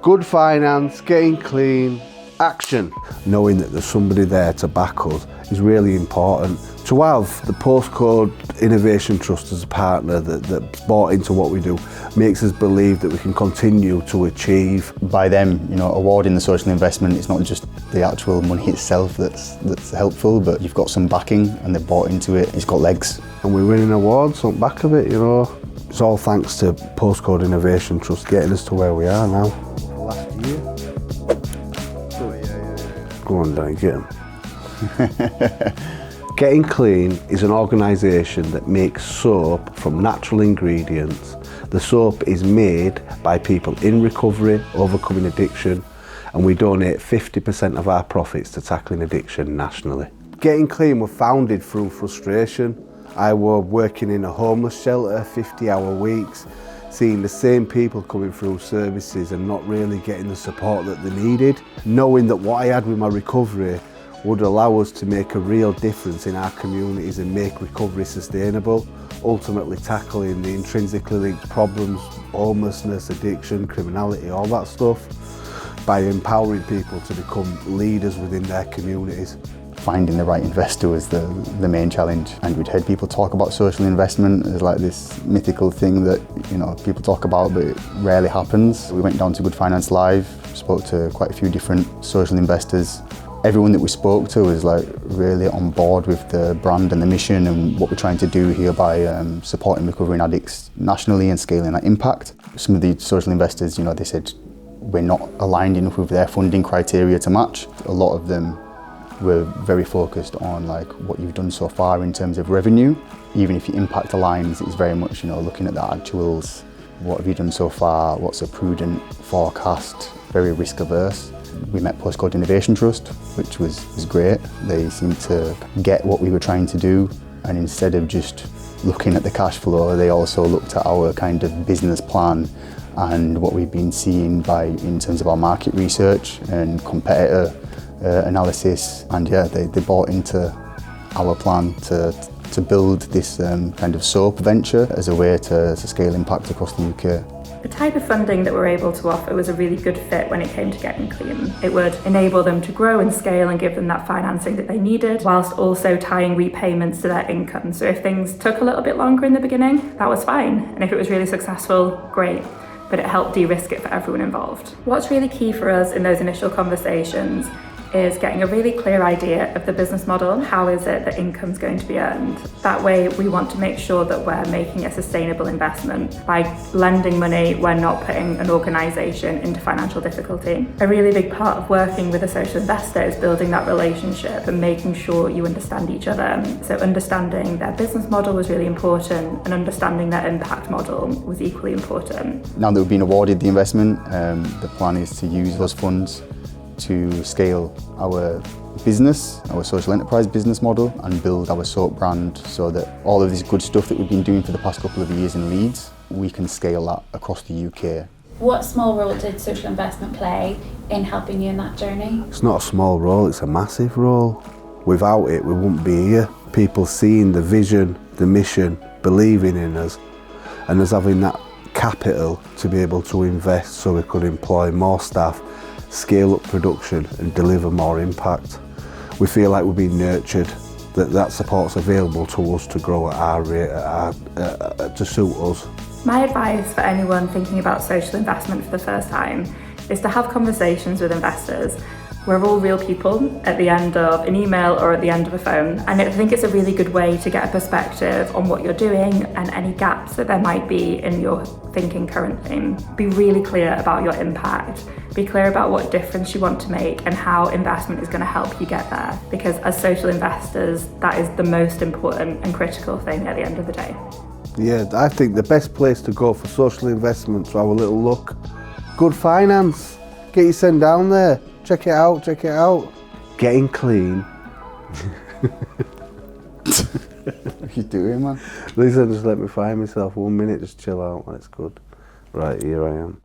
Good finance, getting clean, action. Knowing that there's somebody there to back us is really important. To have the Postcode Innovation Trust as a partner that bought into what we do makes us believe that we can continue to achieve. By them, awarding the social investment, it's not just the actual money itself that's helpful, but you've got some backing and they've bought into it. It's got legs. And we're winning awards on the back of it, It's all thanks to Postcode Innovation Trust getting us to where we are now. Last year. Go on, Dan, get him. Getting Clean is an organisation that makes soap from natural ingredients. The soap is made by people in recovery, overcoming addiction, and we donate 50% of our profits to tackling addiction nationally. Getting Clean were founded through frustration. I was working in a homeless shelter, 50-hour weeks, seeing the same people coming through services and not really getting the support that they needed. Knowing that what I had with my recovery would allow us to make a real difference in our communities and make recovery sustainable, ultimately tackling the intrinsically linked problems, homelessness, addiction, criminality, all that stuff, by empowering people to become leaders within their communities. Finding the right investor was the main challenge, and we'd heard people talk about social investment as like this mythical thing that people talk about but it rarely happens. We went down to Good Finance Live, spoke to quite a few different social investors. Everyone that we spoke to was like really on board with the brand and the mission and what we're trying to do here by supporting recovering addicts nationally and scaling that impact. Some of the social investors, they said we're not aligned enough with their funding criteria to match. A lot of them were very focused on like what you've done so far in terms of revenue. Even if your impact aligns, it's very much looking at the actuals. What have you done so far? What's a prudent forecast? Very risk averse. We met Postcode Innovation Trust, which was great. They seemed to get what we were trying to do, and instead of just looking at the cash flow, they also looked at our kind of business plan and what we've been seeing in terms of our market research and competitor analysis, and yeah, they bought into our plan to build this kind of soap venture as a way to scale impact across the UK. The type of funding that we're able to offer was a really good fit when it came to Getting Clean. It would enable them to grow and scale and give them that financing that they needed, whilst also tying repayments to their income. So if things took a little bit longer in the beginning, that was fine. And if it was really successful, great. But it helped de-risk it for everyone involved. What's really key for us in those initial conversations is getting a really clear idea of the business model. How is it that income's going to be earned? That way we want to make sure that we're making a sustainable investment. By lending money, we're not putting an organisation into financial difficulty. A really big part of working with a social investor is building that relationship and making sure you understand each other. So understanding their business model was really important, and understanding their impact model was equally important. Now that we've been awarded the investment, the plan is to use those funds to scale our business, our social enterprise business model, and build our soap brand so that all of this good stuff that we've been doing for the past couple of years in Leeds, we can scale that across the UK. What small role did social investment play in helping you in that journey? It's not a small role, it's a massive role. Without it, we wouldn't be here. People seeing the vision, the mission, believing in us, and us having that capital to be able to invest so we could employ more staff, scale up production and deliver more impact. We feel like we're being nurtured, that support's available to us to grow at our rate, to suit us. My advice for anyone thinking about social investment for the first time is to have conversations with investors. We're all real people at the end of an email or at the end of a phone, and I think it's a really good way to get a perspective on what you're doing and any gaps that there might be in your thinking currently. Be really clear about your impact. Be clear about what difference you want to make and how investment is going to help you get there, because as social investors, that is the most important and critical thing at the end of the day. Yeah, I think the best place to go for social investment, to have a little look, Good Finance. Get your send down there. Check it out, check it out. Getting Clean. What are you doing, man? Listen, just let me find myself 1 minute, just chill out, that's good. Right, here I am.